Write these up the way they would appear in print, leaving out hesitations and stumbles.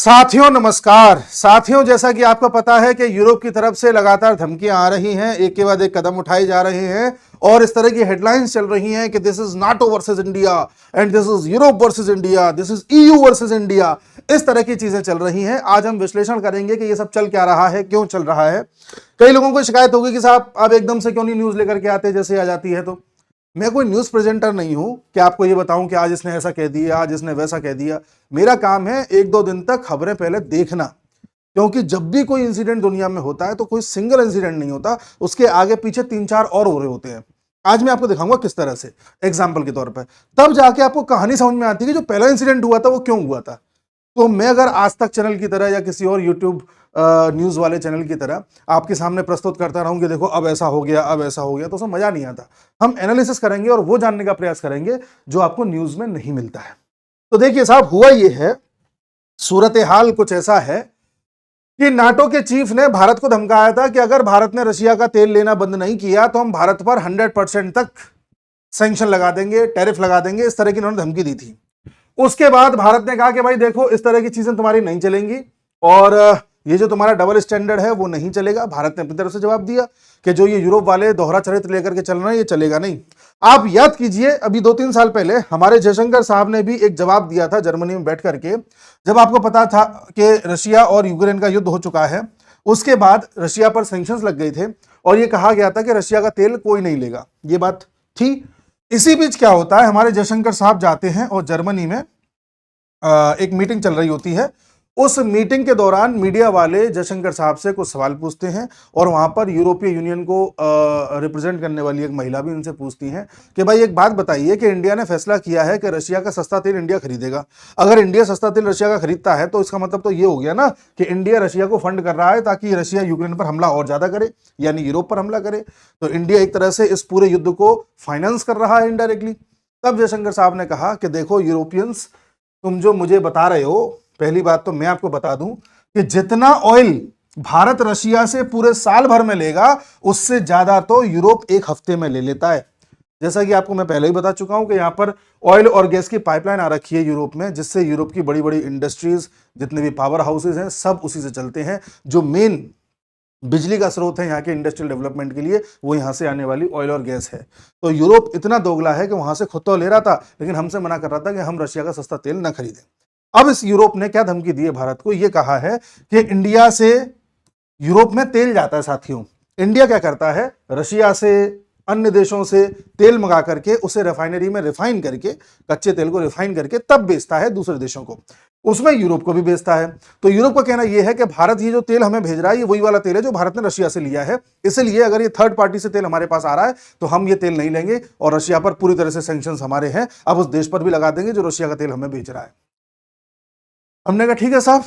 साथियों नमस्कार। साथियों, जैसा कि आपको पता है कि यूरोप की तरफ से लगातार धमकियां आ रही हैं, एक के बाद एक कदम उठाए जा रहे हैं और इस तरह की हेडलाइंस चल रही हैं कि this is NATO versus India and this is Europe versus India, this is EU versus India. इस तरह की चीजें चल रही हैं। आज हम विश्लेषण करेंगे कि ये सब चल क्या रहा है, क्यों चल रहा है। कई लोगों को शिकायत होगी कि साहब आप एकदम से क्यों नहीं न्यूज लेकर के आते जैसे आ जाती है। तो मैं कोई न्यूज़ प्रेजेंटर नहीं हूं कि आपको ये बताऊं कि आज इसने ऐसा कह दिया, आज इसने वैसा कह दिया। मेरा काम है एक दो दिन तक खबरें पहले देखना, क्योंकि जब भी कोई इंसिडेंट दुनिया में होता है तो कोई सिंगल इंसिडेंट नहीं होता, उसके आगे पीछे तीन चार और हो रहे होते हैं। आज मैं आपको दिखाऊंगा किस तरह से, एग्जाम्पल के तौर पर, तब जाके आपको कहानी समझ में आती है कि जो पहला इंसिडेंट हुआ था वो क्यों हुआ था। तो मैं अगर आज तक चैनल की तरह या किसी और यूट्यूब न्यूज़ वाले चैनल की तरह आपके सामने प्रस्तुत करता रहूं कि देखो अब ऐसा हो गया, अब ऐसा हो गया, तो उसमें मजा नहीं आता। हम एनालिसिस करेंगे और वो जानने का प्रयास करेंगे जो आपको न्यूज़ में नहीं मिलता है। तो देखिए साहब, हुआ ये है, सूरत हाल कुछ ऐसा है कि नाटो के चीफ ने भारत को धमकाया था कि अगर भारत ने रशिया का तेल लेना बंद नहीं किया तो हम भारत पर 100% तक सैंक्शन लगा देंगे, टैरिफ लगा देंगे। इस तरह की उन्होंने धमकी दी थी। उसके बाद भारत ने कहा कि भाई देखो, इस तरह की चीजें तुम्हारी नहीं चलेंगी और ये जो तुम्हारा डबल स्टैंडर्ड है वो नहीं चलेगा। भारत ने अपनी तरफ से जवाब दिया कि जो ये यूरोप वाले दोहरा चरित्र लेकर के चल रहे हैं ये चलेगा नहीं। आप याद कीजिए, अभी 2-3 साल पहले हमारे जयशंकर साहब ने भी एक जवाब दिया था जर्मनी में बैठ करके, जब आपको पता था कि रशिया और यूक्रेन का युद्ध हो चुका है। उसके बाद रशिया पर सैंक्शंस लग गए थे और ये कहा गया था कि रशिया का तेल कोई नहीं लेगा, ये बात थी। इसी बीच क्या होता है, हमारे जयशंकर साहब जाते हैं और जर्मनी में एक मीटिंग चल रही होती है। उस मीटिंग के दौरान मीडिया वाले जयशंकर साहब से कुछ सवाल पूछते हैं और वहां पर यूरोपीय यूनियन को रिप्रेजेंट करने वाली एक महिला भी उनसे पूछती हैं कि भाई एक बात बताइए कि इंडिया ने फैसला किया है कि रशिया का सस्ता तेल इंडिया खरीदेगा। अगर इंडिया सस्ता तेल रशिया का खरीदता है तो इसका मतलब तो ये हो गया ना कि इंडिया रशिया को फंड कर रहा है ताकि रशिया यूक्रेन पर हमला और ज्यादा करे, यानी यूरोप पर हमला करे। तो इंडिया एक तरह से इस पूरे युद्ध को फाइनेंस कर रहा है इनडायरेक्टली। तब जयशंकर साहब ने कहा कि देखो यूरोपियंस, तुम जो मुझे बता रहे हो, पहली बात तो मैं आपको बता दूं कि जितना ऑयल भारत रशिया से पूरे साल भर में लेगा उससे ज्यादा तो यूरोप एक हफ्ते में ले लेता है। जैसा कि आपको मैं पहले ही बता चुका हूं कि यहां पर ऑयल और गैस की पाइपलाइन आ रखी है यूरोप में, जिससे यूरोप की बड़ी बड़ी इंडस्ट्रीज, जितने भी पावर हाउसेज हैं, सब उसी से चलते हैं। जो मेन बिजली का स्रोत है यहाँ के इंडस्ट्रियल डेवलपमेंट के लिए, वो यहाँ से आने वाली ऑयल और गैस है। तो यूरोप इतना दोगला है कि वहां से खुद तो ले रहा था लेकिन हमसे मना कर रहा था कि हम रशिया का सस्ता तेल न खरीदें। अब इस यूरोप ने क्या धमकी दी है भारत को, ये कहा है कि इंडिया से यूरोप में तेल जाता है। साथियों, इंडिया क्या करता है, रशिया से, अन्य देशों से तेल मंगा करके उसे रिफाइनरी में रिफाइन करके, कच्चे तेल को रिफाइन करके तब बेचता है दूसरे देशों को, उसमें यूरोप को भी बेचता है। तो यूरोप का कहना यह है कि भारत ये जो तेल हमें भेज रहा है ये वही वाला तेल है जो भारत ने रशिया से लिया है, इसलिए अगर ये थर्ड पार्टी से तेल हमारे पास आ रहा है तो हम ये तेल नहीं लेंगे और रशिया पर पूरी तरह से सैंक्शंस हमारे हैं, अब उस देश पर भी लगा देंगे जो रशिया का तेल हमें बेच रहा है। हमने कहा ठीक है साहब,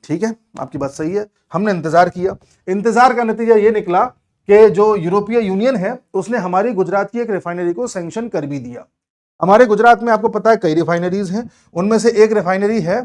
ठीक है, आपकी बात सही है। हमने इंतजार किया, इंतजार का नतीजा ये निकला कि जो यूरोपीय यूनियन है उसने हमारी गुजरात की एक रिफाइनरी को सैंक्शन कर भी दिया। हमारे गुजरात में आपको पता है कई रिफाइनरीज हैं, उनमें से एक रिफाइनरी है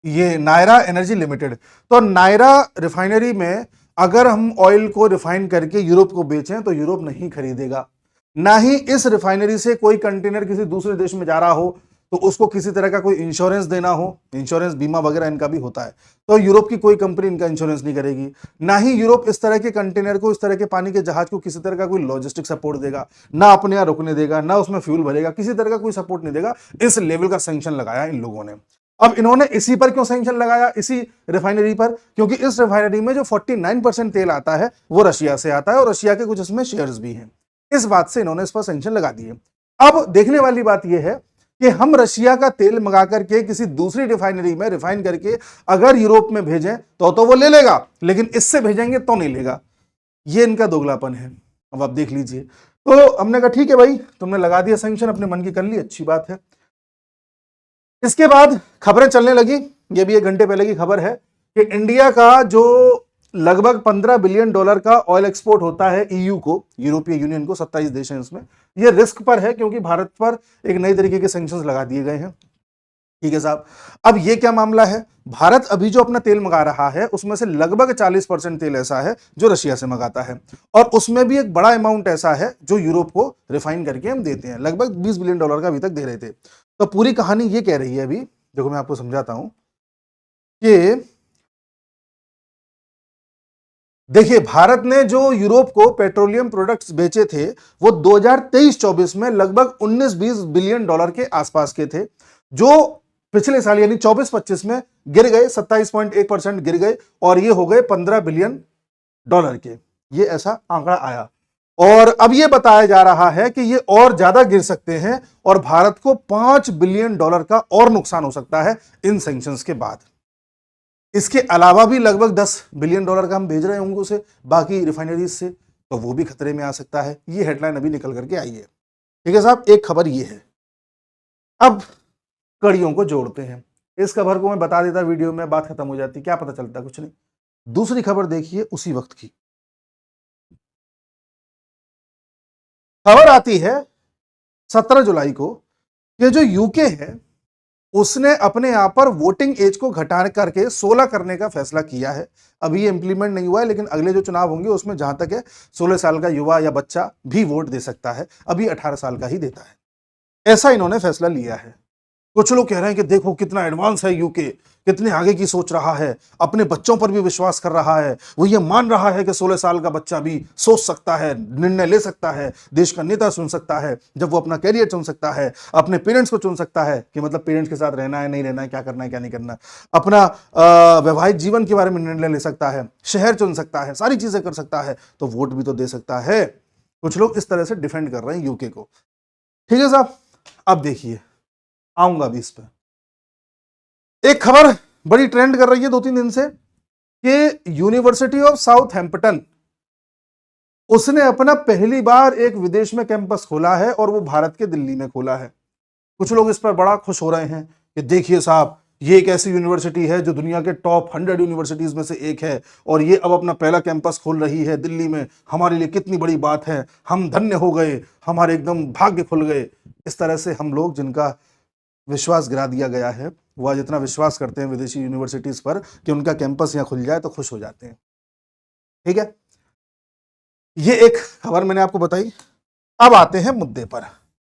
ये नायरा एनर्जी लिमिटेड। तो नायरा रिफाइनरी में अगर हम ऑयल को रिफाइन करके यूरोप को बेचें तो यूरोप नहीं खरीदेगा। ना ही इस रिफाइनरी से कोई कंटेनर किसी दूसरे देश में जा रहा हो तो उसको किसी तरह का कोई इंश्योरेंस देना हो, इंश्योरेंस बीमा वगैरह इनका भी होता है, तो यूरोप की कोई कंपनी इनका इंश्योरेंस नहीं करेगी। ना ही यूरोप इस तरह के कंटेनर को, इस तरह के पानी के जहाज को किसी तरह का कोई लॉजिस्टिक सपोर्ट देगा, ना अपने यहां रुकने देगा, ना उसमें फ्यूल भरेगा, किसी तरह का कोई सपोर्ट नहीं देगा। इस लेवल का सैंक्शन लगाया इन लोगों ने। अब इन्होंने इसी पर क्यों सैंक्शन लगाया, इसी रिफाइनरी पर? क्योंकि इस रिफाइनरी में जो 49% तेल आता है वो रशिया से आता है और रशिया के कुछ इसमें शेयर्स भी हैं। इस बात से इन्होंने इस पर सैंक्शन लगा दिए। अब देखने वाली बात यह है कि हम रशिया का तेल मंगा करके किसी दूसरी रिफाइनरी में रिफाइन करके अगर यूरोप में भेजें तो वो ले लेगा, लेकिन इससे भेजेंगे तो नहीं लेगा। ये इनका दोगलापन है। अब आप देख लीजिए। तो हमने कहा ठीक है भाई, तुमने लगा दिया सैंक्शन, अपने मन की कर ली, अच्छी बात है। इसके बाद खबरें चलने लगी, ये भी 1 घंटे पहले की खबर है कि इंडिया का जो लगभग $15 बिलियन का ऑयल एक्सपोर्ट होता है ईयू को, यूरोपीय यूनियन को, 27 देश हैं उसमें, ये रिस्क पर है क्योंकि भारत पर एक नई तरीके के सैंक्शंस लगा दिए गए हैं। ठीक है साहब, अब ये क्या मामला है, भारत अभी जो अपना तेल मंगा रहा है उसमें से लगभग 40% तेल ऐसा है जो रशिया से मंगाता है और उसमें भी एक बड़ा अमाउंट ऐसा है जो यूरोप को रिफाइन करके हम देते हैं। लगभग $20 बिलियन का अभी तक दे रहे थे। तो पूरी कहानी ये कह रही है, अभी देखो मैं आपको समझाता हूं कि देखिए, भारत ने जो यूरोप को पेट्रोलियम प्रोडक्ट्स बेचे थे वो 2023-24 में लगभग 19-20 बिलियन डॉलर के आसपास के थे, जो पिछले साल यानी 24-25 में गिर गए, 27.1% गिर गए और ये हो गए 15 बिलियन डॉलर के। ये ऐसा आंकड़ा आया और अब ये बताया जा रहा है कि ये और ज्यादा गिर सकते हैं और भारत को 5 बिलियन डॉलर का और नुकसान हो सकता है इन सैंक्शंस के बाद। इसके अलावा भी लगभग 10 बिलियन डॉलर का हम भेज रहे होंगे उसे बाकी रिफाइनरीज से, तो वो भी खतरे में आ सकता है। ये हेडलाइन अभी निकल करके आई है। ठीक है साहब, एक खबर ये है। अब कड़ियों को जोड़ते हैं। इस खबर को मैं बता देता वीडियो में, बात खत्म हो जाती, क्या पता चलता, कुछ नहीं। दूसरी खबर देखिए उसी वक्त की खबर आती है 17 जुलाई को कि जो यूके है उसने अपने यहां पर वोटिंग एज को घटा करके 16 करने का फैसला किया है। अभी ये इंप्लीमेंट नहीं हुआ है, लेकिन अगले जो चुनाव होंगे उसमें जहां तक है 16 साल का युवा या बच्चा भी वोट दे सकता है। अभी 18 साल का ही देता है, ऐसा इन्होंने फैसला लिया है। कुछ लोग कह रहे हैं कि देखो कितना एडवांस है यूके, कितने आगे की सोच रहा है, अपने बच्चों पर भी विश्वास कर रहा है। वो ये मान रहा है कि 16 साल का बच्चा भी सोच सकता है, निर्णय ले सकता है, देश का नेता चुन सकता है, जब वो अपना कैरियर चुन सकता है, अपने पेरेंट्स को चुन सकता है कि मतलब पेरेंट्स के साथ रहना है नहीं रहना है, क्या करना है क्या नहीं करना, अपना वैवाहिक जीवन के बारे में निर्णय ले सकता है, शहर चुन सकता है, सारी चीजें कर सकता है, तो वोट भी तो दे सकता है। कुछ लोग इस तरह से डिफेंड कर रहे हैं यूके को। ठीक है साहब, अब देखिए आऊंगा भी इस पर। एक खबर बड़ी ट्रेंड कर रही है 2-3 दिन से कि यूनिवर्सिटी ऑफ साउथहैम्पटन उसने अपना पहली बार एक विदेश में कैंपस खोला है और वो भारत के दिल्ली में खोला है। कुछ लोग इस पर बड़ा खुश हो रहे हैं कि देखिए साहब, ये एक ऐसी यूनिवर्सिटी है जो दुनिया के टॉप 100 यूनिवर्सिटीज में से एक है और ये अब अपना पहला कैंपस खोल रही है दिल्ली में। हमारे लिए कितनी बड़ी बात है, हम धन्य हो गए, हमारे एकदम भाग्य खुल गए। इस तरह से हम लोग जिनका विश्वास गिरा दिया गया है वो आज इतना विश्वास करते हैं विदेशी यूनिवर्सिटीज पर कि उनका कैंपस यहां खुल जाए तो खुश हो जाते हैं। ठीक है, ये एक खबर मैंने आपको बताई। अब आते हैं मुद्दे पर।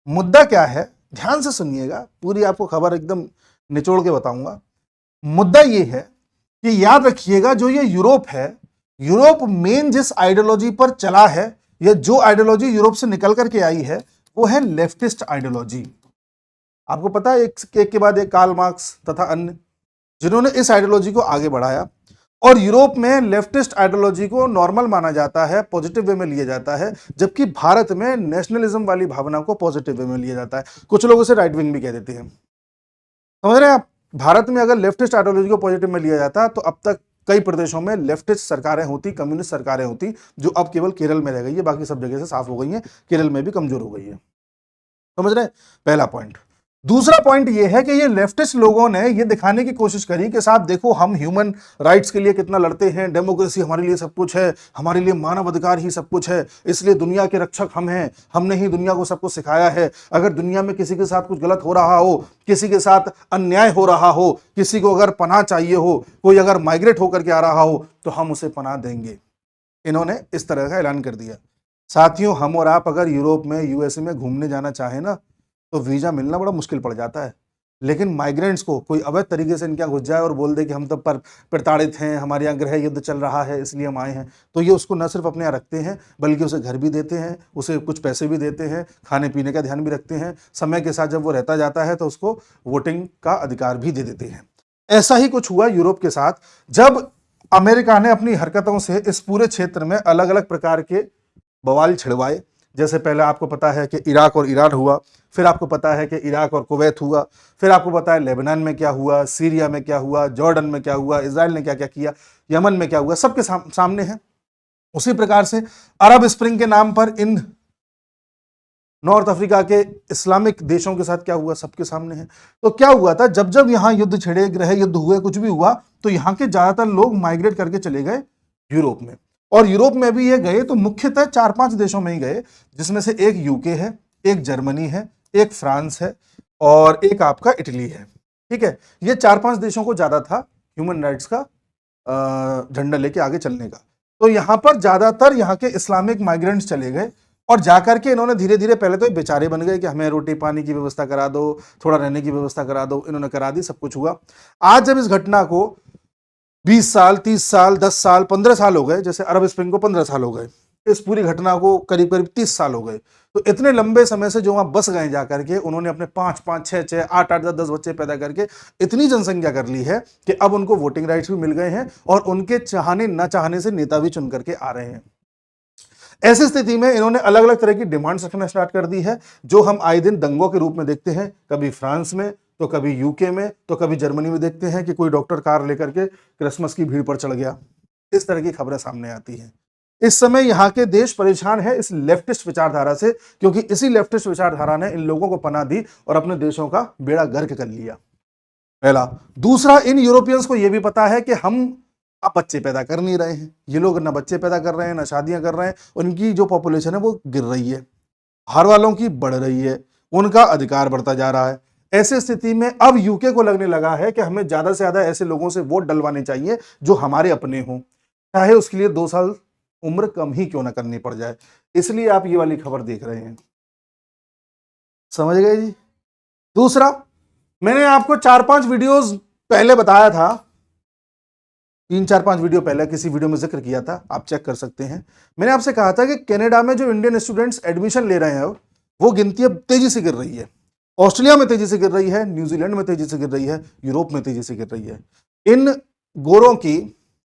मुद्दा क्या है, ध्यान से सुनिएगा, पूरी आपको खबर एकदम निचोड़ के बताऊंगा। मुद्दा ये है कि याद रखिएगा, जो ये यूरोप है, यूरोप मेन जिस आइडियोलॉजी पर चला है या जो आइडियोलॉजी यूरोप से निकल करके आई है वो है लेफ्टिस्ट आइडियोलॉजी। आपको पता है एक के बाद एक कार्ल मार्क्स तथा अन्य जिन्होंने इस आइडियोलॉजी को आगे बढ़ाया। और यूरोप में लेफ्टिस्ट आइडियोलॉजी को नॉर्मल माना जाता है, पॉजिटिव वे में लिया जाता है, जबकि भारत में नेशनलिज्म वाली भावना को पॉजिटिव वे में लिया जाता है। कुछ लोग उसे राइट विंग भी कह देते हैं। समझ रहे हैं आप? भारत में अगर लेफ्टिस्ट आइडियोलॉजी को पॉजिटिव में लिया जाता तो अब तक कई प्रदेशों में लेफ्टिस्ट सरकारें होती, कम्युनिस्ट सरकारें होती, जो अब केवल केरल में रह गई है, बाकी सब जगह से साफ हो गई है, केरल में भी कमजोर हो गई है। समझ रहे हैं? पहला पॉइंट। दूसरा पॉइंट यह है कि ये लेफ्टिस्ट लोगों ने ये दिखाने की कोशिश करी कि साहब देखो, हम ह्यूमन राइट्स के लिए कितना लड़ते हैं, डेमोक्रेसी हमारे लिए सब कुछ है, हमारे लिए मानव अधिकार ही सब कुछ है, इसलिए दुनिया के रक्षक हम हैं, हमने ही दुनिया को सब कुछ सिखाया है। अगर दुनिया में किसी के साथ कुछ गलत हो रहा हो, किसी के साथ अन्याय हो रहा हो, किसी को अगर पनाह चाहिए हो, कोई अगर माइग्रेट होकर के आ रहा हो, तो हम उसे पनाह देंगे। इन्होंने इस तरह का ऐलान कर दिया। साथियों, हम और आप अगर यूरोप में, यूएसए में घूमने जाना चाहें ना, तो वीजा मिलना बड़ा मुश्किल पड़ जाता है। लेकिन माइग्रेंट्स को कोई अवैध तरीके से इनके यहाँ घुस जाए और बोल दे कि हम तो पर प्रताड़ित हैं, हमारे यहाँ गृह युद्ध चल रहा है इसलिए हम आए हैं, तो ये उसको न सिर्फ अपने यहाँ रखते हैं बल्कि उसे घर भी देते हैं, उसे कुछ पैसे भी देते हैं, खाने पीने का ध्यान भी रखते हैं। समय के साथ जब वो रहता जाता है तो उसको वोटिंग का अधिकार भी दे देते हैं। ऐसा ही कुछ हुआ यूरोप के साथ, जब अमेरिका ने अपनी हरकतों से इस पूरे क्षेत्र में अलग अलग प्रकार के बवाल छिड़वाए। जैसे पहले आपको पता है कि इराक और ईरान हुआ, फिर आपको पता है कि इराक और कुवैत हुआ, फिर आपको पता है लेबनान में क्या हुआ, सीरिया में क्या हुआ, जॉर्डन में क्या हुआ, इजराइल ने क्या क्या किया, यमन में क्या हुआ, सबके सामने है। उसी प्रकार से अरब स्प्रिंग के नाम पर इन नॉर्थ अफ्रीका के इस्लामिक देशों के साथ क्या हुआ, सबके सामने है। तो क्या हुआ था, जब जब यहां युद्ध छिड़े, गृह युद्ध हुए, कुछ भी हुआ, तो यहां के ज्यादातर लोग माइग्रेट करके चले गए यूरोप में। और यूरोप में भी ये गए तो मुख्यतः 4-5 देशों में ही गए, जिसमें से एक यूके है, एक जर्मनी है, एक फ्रांस है और एक आपका इटली है। ठीक है, ये 4-5 देशों को ज्यादा था ह्यूमन राइट्स का झंडा लेके आगे चलने का। तो यहां पर ज्यादातर यहाँ के इस्लामिक माइग्रेंट्स चले गए और जाकर के इन्होंने धीरे धीरे, पहले तो बेचारे बन गए कि हमें रोटी पानी की व्यवस्था करा दो, थोड़ा रहने की व्यवस्था करा दो, इन्होंने करा दी, सब कुछ हुआ। आज जब इस घटना को 20 साल, 30 साल, 10 साल, 15 साल हो गए, जैसे अरब स्प्रिंग को 15 साल हो गए, इस पूरी घटना को करीब करीब 30 साल हो गए। तो इतने लंबे समय से जो वहां बस गए जाकर के, उन्होंने अपने 5-5, 6-6, 8-8, 10-10 बच्चे पैदा करके इतनी जनसंख्या कर ली है कि अब उनको वोटिंग राइट्स भी मिल गए हैं और उनके चाहने न चाहने से नेता भी चुन करके आ रहे हैं। ऐसी स्थिति में इन्होंने अलग अलग तरह की डिमांड्स रखना स्टार्ट कर दी है, जो हम आए दिन दंगों के रूप में देखते हैं, कभी फ्रांस में, तो कभी यूके में, तो कभी जर्मनी में देखते हैं कि कोई डॉक्टर कार लेकर के क्रिसमस की भीड़ पर चढ़ गया। इस तरह की खबरें सामने आती हैं। इस समय यहाँ के देश परेशान है इस लेफ्टिस्ट विचारधारा से, क्योंकि इसी लेफ्टिस्ट विचारधारा ने इन लोगों को पनाह दी और अपने देशों का बेड़ा गर्क कर लिया। पहला। दूसरा, इन यूरोपियंस को यह भी पता है कि हम अब बच्चे पैदा कर नहीं रहे हैं, ये लोग ना बच्चे पैदा कर रहे हैं, ना शादियां कर रहे हैं, उनकी जो पॉपुलेशन है वो गिर रही है, बाहर वालों की बढ़ रही है, उनका अधिकार बढ़ता जा रहा है। ऐसी स्थिति में अब यूके को लगने लगा है कि हमें ज्यादा से ज्यादा ऐसे लोगों से वोट डलवाने चाहिए जो हमारे अपने हों, चाहे उसके लिए 2 साल उम्र कम ही क्यों ना करनी पड़ जाए। इसलिए आप ये वाली खबर देख रहे हैं। समझ गए जी। दूसरा, मैंने आपको 4-5 वीडियोस पहले बताया था, 3-4-5 वीडियो पहले किसी वीडियो में जिक्र किया था, आप चेक कर सकते हैं। मैंने आपसे कहा था कि कनाडा में जो इंडियन स्टूडेंट्स एडमिशन ले रहे हैं वो गिनती अब तेजी से गिर रही है। ऑस्ट्रेलिया में तेजी से गिर रही है, न्यूजीलैंड में तेजी से गिर रही है, यूरोप में तेजी से गिर रही है। इन गोरों की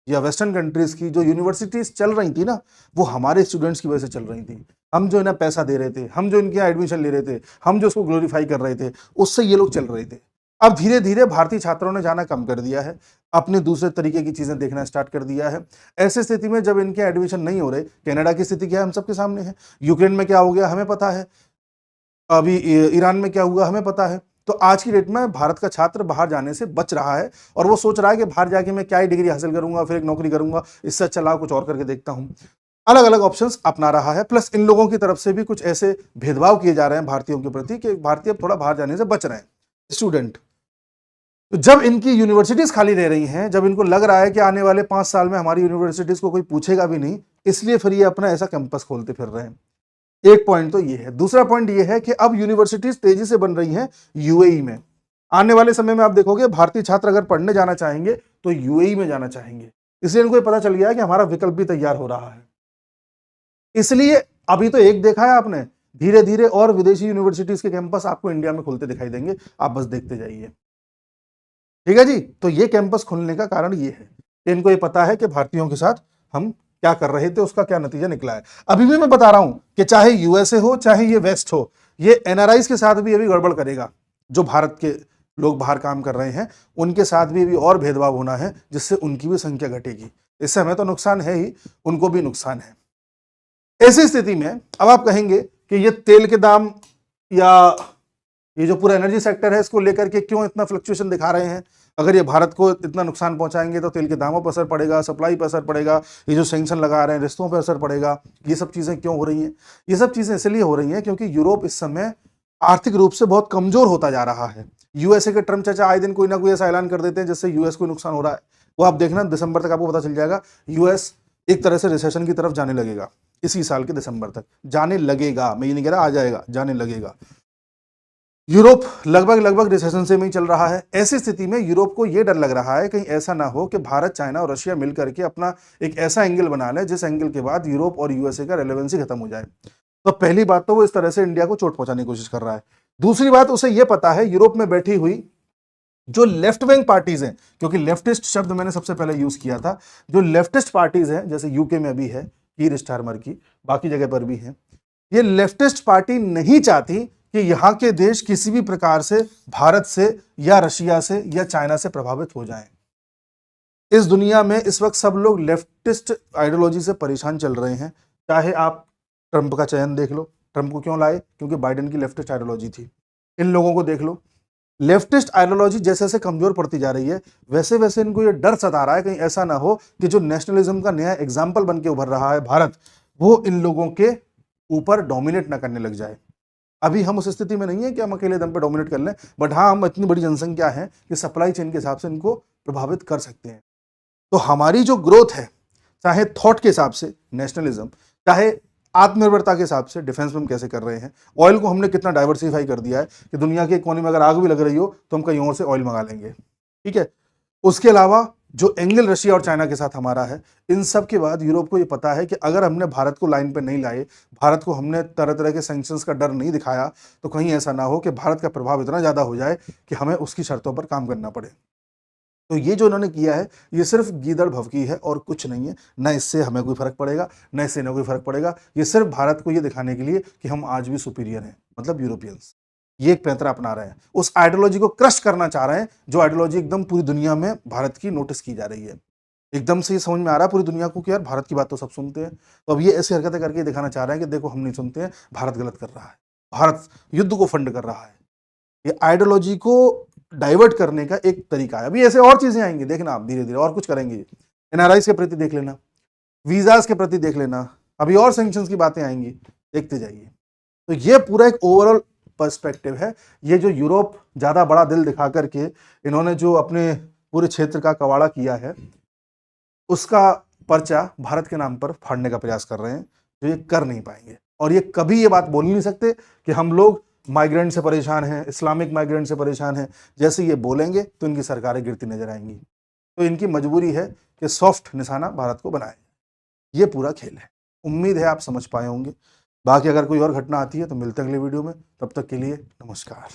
या वेस्टर्न कंट्रीज की जो यूनिवर्सिटीज चल रही थी ना, वो हमारे स्टूडेंट्स की वजह से चल रही थी। हम जो इन्हें पैसा दे रहे थे, हम जो इनके यहाँ एडमिशन ले रहे थे, हम जो उसको ग्लोरीफाई कर रहे थे, उससे ये लोग चल रहे थे। अब धीरे धीरे भारतीय छात्रों ने जाना कम कर दिया है, अपने दूसरे तरीके की चीजें देखना स्टार्ट कर दिया है। ऐसी स्थिति में जब इनके एडमिशन नहीं हो रहे, कनाडा की स्थिति क्या है हम सबके सामने है, यूक्रेन में क्या हो गया हमें पता है, अभी ईरान में क्या हुआ हमें पता है। तो आज की डेट में भारत का छात्र बाहर जाने से बच रहा है और वो सोच रहा है कि बाहर जाके मैं क्या ही डिग्री हासिल करूंगा, फिर एक नौकरी करूंगा, इससे अच्छा लाओ कुछ और करके देखता हूं। अलग अलग ऑप्शंस अपना रहा है। प्लस इन लोगों की तरफ से भी कुछ ऐसे भेदभाव किए जा रहे हैं भारतीयों के प्रति कि भारतीय थोड़ा बाहर जाने से बच रहे हैं स्टूडेंट। तो जब इनकी यूनिवर्सिटीज खाली रह रही हैं, जब इनको लग रहा है कि आने वाले 5 साल में हमारी यूनिवर्सिटीज को कोई पूछेगा भी नहीं, इसलिए फिर ये अपना ऐसा कैंपस खोलते फिर रहे हैं। एक पॉइंट तो ये है। दूसरा पॉइंट ये है कि अब यूनिवर्सिटीज तेजी से बन रही हैं यूएई में। आने वाले समय में आप देखोगे भारतीय छात्र अगर पढ़ने जाना चाहेंगे तो यूएई में जाना चाहेंगे, इसलिए इनको पता चल गया है कि हमारा विकल्प भी तैयार हो रहा है। इसलिए अभी तो एक देखा है आपने, धीरे धीरे और विदेशी यूनिवर्सिटीज के कैंपस आपको इंडिया में खुलते दिखाई देंगे, आप बस देखते जाइए। ठीक है जी। तो ये कैंपस खुलने का कारण ये है कि इनको ये पता है कि भारतीयों के साथ हम क्या कर रहे थे, उसका क्या नतीजा निकला है। अभी भी मैं बता रहा हूं कि चाहे यूएसए हो चाहे ये वेस्ट हो, ये एनआरआईज के साथ भी अभी गड़बड़ करेगा। जो भारत के लोग बाहर काम कर रहे हैं उनके साथ भी अभी और भेदभाव होना है, जिससे उनकी भी संख्या घटेगी। इससे हमें तो नुकसान है ही, उनको भी नुकसान है। ऐसी स्थिति में अब आप कहेंगे कि ये तेल के दाम या ये जो पूरा एनर्जी सेक्टर है इसको लेकर के क्यों इतना फ्लक्चुएशन दिखा रहे हैं। अगर ये भारत को इतना नुकसान पहुंचाएंगे तो तेल के दामों पर असर पड़ेगा, सप्लाई पर असर पड़ेगा, ये जो सैंक्शन लगा रहे हैं रिश्तों पर असर पड़ेगा। ये सब चीजें क्यों हो रही हैं? ये सब चीजें इसलिए हो रही हैं क्योंकि यूरोप इस समय आर्थिक रूप से बहुत कमजोर होता जा रहा है। यूएसए के ट्रम्प चाचा आए दिन कोई ना कोई ऐसा ऐलान कर देते हैं जिससे यूएस को नुकसान हो रहा है। वो आप देखना दिसंबर तक आपको पता चल जाएगा, यूएस एक तरह से रिसेशन की तरफ जाने लगेगा। इसी साल के दिसंबर तक जाने लगेगा, मैं ये नहीं कह रहा आ जाएगा, जाने लगेगा। यूरोप लगभग रिसेशन से में ही चल रहा है। ऐसी स्थिति में यूरोप को यह डर लग रहा है कहीं ऐसा ना हो कि भारत, चाइना और रशिया मिलकर के अपना एक ऐसा एंगल बना ले जिस एंगल के बाद यूरोप और यूएसए का रेलेवेंसी खत्म हो जाए। तो पहली बात तो वो इस तरह से इंडिया को चोट पहुंचाने की कोशिश कर रहा है। दूसरी बात, उसे यह पता है यूरोप में बैठी हुई जो लेफ्ट विंग पार्टीज हैं, क्योंकि लेफ्टिस्ट शब्द मैंने सबसे पहले यूज किया था, जो लेफ्टिस्ट पार्टीज हैं जैसे यूके में भी है कीर स्टारमर की, बाकी जगह पर भी है, ये लेफ्टिस्ट पार्टी नहीं चाहती कि यहां के देश किसी भी प्रकार से भारत से या रशिया से या चाइना से प्रभावित हो जाएं। इस दुनिया में इस वक्त सब लोग लेफ्टिस्ट आइडियोलॉजी से परेशान चल रहे हैं। चाहे आप ट्रंप का चयन देख लो, ट्रंप को क्यों लाए? क्योंकि बाइडेन की लेफ्टिस्ट आइडियोलॉजी थी। इन लोगों को देख लो, लेफ्टिस्ट आइडियोलॉजी जैसे जैसे कमजोर पड़ती जा रही है वैसे वैसे इनको ये डर सता रहा है कहीं ऐसा ना हो कि जो नेशनलिज्म का नया एग्जाम्पल बन के उभर रहा है भारत, वो इन लोगों के ऊपर डोमिनेट ना करने लग जाए। अभी हम उस स्थिति में नहीं है कि हम अकेले दम पे डोमिनेट कर लें, बट हाँ हम इतनी बड़ी जनसंख्या है कि सप्लाई चेन के हिसाब से इनको प्रभावित कर सकते हैं। तो हमारी जो ग्रोथ है, चाहे थॉट के हिसाब से नेशनलिज्म, चाहे आत्मनिर्भरता के हिसाब से डिफेंस में हम कैसे कर रहे हैं, ऑयल को हमने कितना डाइवर्सिफाई कर दिया है कि दुनिया की इकोनॉमी में अगर आग भी लग रही हो तो हम कहीं और से ऑयल मंगा लेंगे। ठीक है। उसके अलावा जो एंगल रशिया और चाइना के साथ हमारा है, इन सब के बाद यूरोप को ये पता है कि अगर हमने भारत को लाइन पे नहीं लाए, भारत को हमने तरह तरह के सैंक्शंस का डर नहीं दिखाया, तो कहीं ऐसा ना हो कि भारत का प्रभाव इतना ज़्यादा हो जाए कि हमें उसकी शर्तों पर काम करना पड़े। तो ये जो इन्होंने किया है, ये सिर्फ गीदड़ भभकी है और कुछ नहीं है। न इससे हमें कोई फर्क पड़ेगा, न इससे इन्हें कोई फर्क पड़ेगा। ये सिर्फ भारत को ये दिखाने के लिए कि हम आज भी सुपीरियर हैं, मतलब यूरोपियंस। ये एक पैंतरा अपना रहे हैं, उस आइडियोलॉजी को क्रश करना चाह रहे हैं, जो आइडियोलॉजी एकदम पूरी दुनिया में भारत की नोटिस की जा रही है। एकदम से ये समझ में आ रहा है पूरी दुनिया को कि यार भारत की बात तो सब सुनते हैं। तो अब ये ऐसी हरकतें करके दिखाना चाह रहे हैं कि देखो हम नहीं सुनते हैं, भारत गलत कर रहा है, भारत युद्ध को फंड कर रहा है। ये आइडियोलॉजी को डाइवर्ट करने का एक तरीका है। अभी ऐसे और चीजें आएंगी, देखना आप, धीरे धीरे और कुछ करेंगे। एनआरआईज के प्रति देख लेना, वीजाज के प्रति देख लेना, अभी और सैंक्शंस की बातें आएंगी, देखते जाइए। तो ये पूरा एक ओवरऑल पर्सपेक्टिव है। ये जो यूरोप ज्यादा बड़ा दिल दिखा करके इन्होंने जो अपने पूरे क्षेत्र का कवाड़ा किया है, उसका पर्चा भारत के नाम पर फाड़ने का प्रयास कर रहे हैं, जो ये कर नहीं पाएंगे। और ये कभी ये बात बोल नहीं सकते कि हम लोग माइग्रेंट से परेशान हैं, इस्लामिक माइग्रेंट से परेशान हैं। जैसे ये बोलेंगे तो इनकी सरकारें गिरती नजर आएंगी। तो इनकी मजबूरी है कि सॉफ्ट निशाना भारत को बनाए। ये पूरा खेल है। उम्मीद है आप समझ पाए होंगे। बाकी अगर कोई और घटना आती है तो मिलते हैं अगले वीडियो में। तब तक के लिए नमस्कार।